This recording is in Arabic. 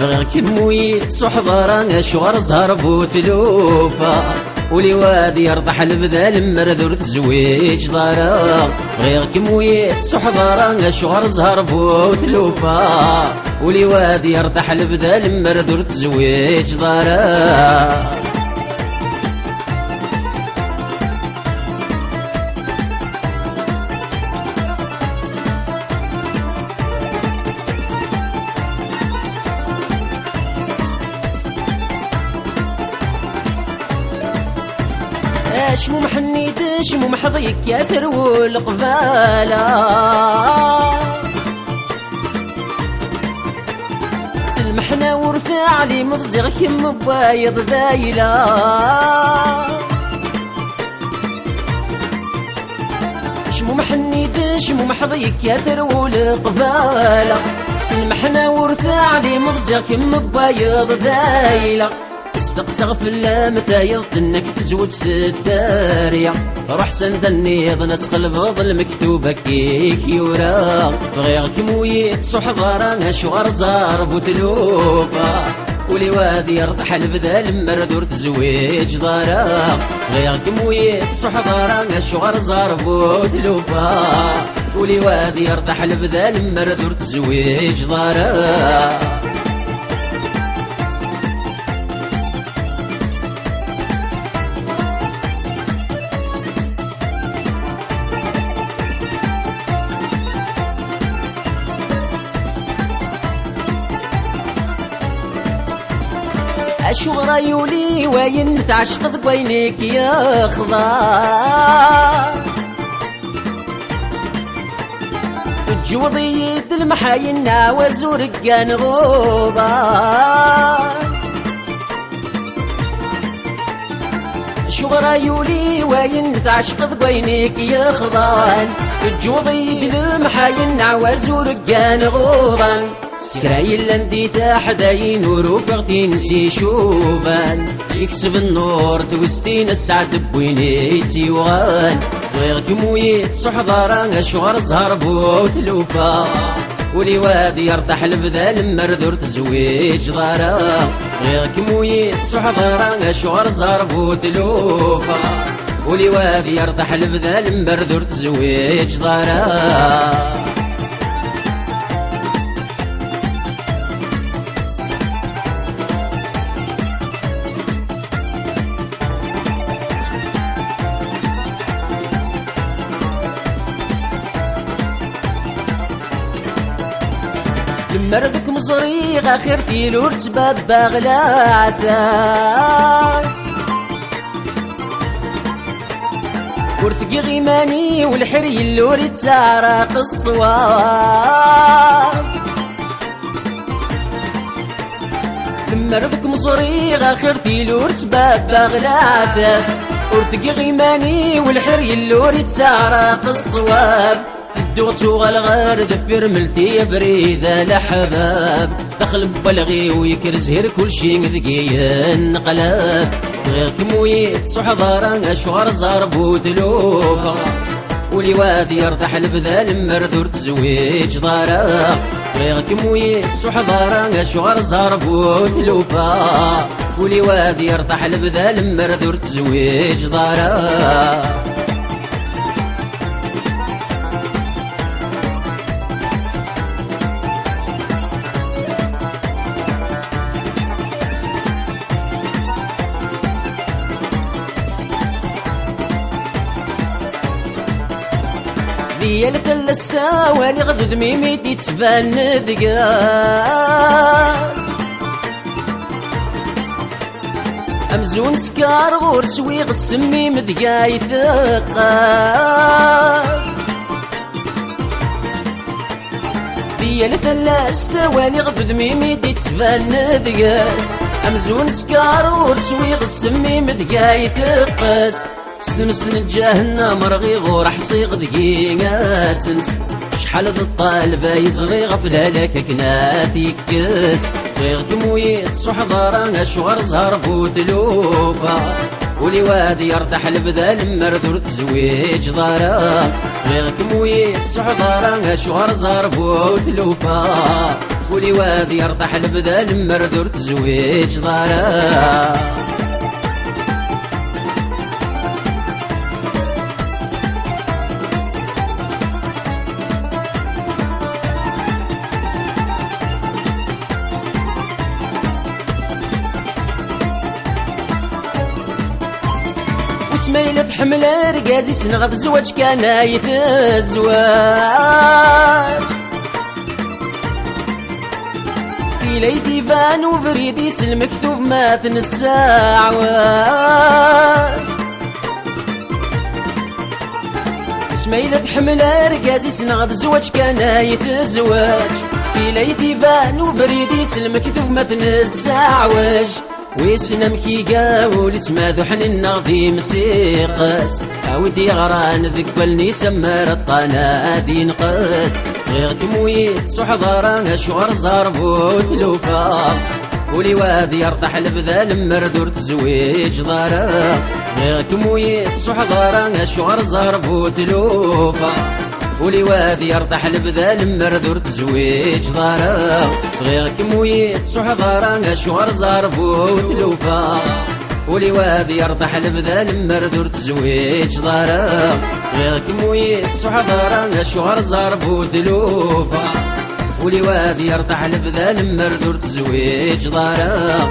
بغير كمويت صحضرة شغر زهر بوتلوفة ولي وادي يرضح البذال مردور تزويج ضارا غير كمويت صحضرة شغر زهر بوتلوفة ولي وادي يرضح البذال مردور تزويج ضارا شمو محنيدش مو محضيك يا ثرو القبالة سلمحنا ورفع لي مضزغ كم بايض بايلة شمو محنيدش مو محضيك يا ثرو القبالة سلمحنا ورفع لي مضزغ كم بايض بايلة استقسغ في اللام تايض انك تزود ستاريا روح سند النيض نتقلب المكتوبة كيك يورا غير كمويت صحضرة شغر زار بوتلوفة ولي وادي يرضح البذال مردور تزويج ضارا غير كمويت صحضرة شغر زار بوتلوفة ولي وادي يرضح البذال مردور تزويج ضارا أشغر يولي وين تعشق ذقوينك يا خضار الجوضي يد المحاينا وزورقان غوبار شغر يولي وين تعشق ذقوينك يا خضار الجوضي يد المحاينا وزورقان غوبار سكراي لندي تحداين ورفقتين تيشوفان يكسب النور توستين السعد بويني تيوغان غير كمويت صحضرة شغر زهر بوتلوفة ولي وادي يرتاح البذال مردور تزويج ضارا غير كمويت صحضرة شغر زهر بوتلوفة ولي وادي يرتاح البذال مردور تزويج ضارا مردك مصريغ آخر تيلور تسباب باغلاتا ورثقي غيماني والحري اللوري تسارق الصواب مردك مصريغ آخر تيلور تسباب باغلاتا ورثقي غيماني والحري اللوري تسارق الصواب دوتو غالغار دفر ملتي بريدة لحباب دخل ببلغي ويكرز هير كل شي ذقيا قلاب غير كمويت صحضارة شغر زار بوتلوفة ولي وادي يرتاح البذال مردور تزويج ضارا غير كمويت صحضارة شغر زار بوتلوفة ولي وادي يرتاح البذال مردور تزويج ضارا ديالك الستاواني غدو دميمي تتبان ذقاس أمزون سكار غور سويغ السميم ذقاي ثقاس ديالك الستاواني غدو دميمي تتبان ذقاس أمزون سكار غور سويغ السميم ذقاي ثقاس سلم سن جهنم رغي غور حصيغ دقيقة تنس شحال ذا الطالبة يصغي غفلة لك كنات يكس غير كمويت صحضرة شغر زهر بوتلوفة ولي وادي يرتاح البذال مردور تزويج ضارا غير كمويت صحضارا شهر زربو تلوفا ولي وادي يرتاح البذال مردور تزويج ضارا سميلة تحمل رقازي سنغ الزواج كان يتزواج في ليدي فان وفريديس المكتوب مات الساعوات سميلة تحمل رقازي سنغ الزواج كان يتزواج في ليدي فان وفريديس المكتوب مات الساعوج ويسنا مكيقا ولسما ذو حننا في مسيقس عودي غران ذكبلني سمر الطانا ذي نقص غير كمويت صحضارا شوار زاربو تلوفا ولي وادي يرطح البذال مردور تزويج ضارا غير كمويت صحضارا شوار زاربو تلوفا ولي وادي يرطح البذال مردور تزويج ضارا غير كمويت صحضارا شوار زاربو تلوفا ولي وادي يرطح البذال مردور تزويج ضارا غير كمويت صحضارا شوار زاربو تلوفا ولي وادي يرطح البذال مردور تزويج ضارا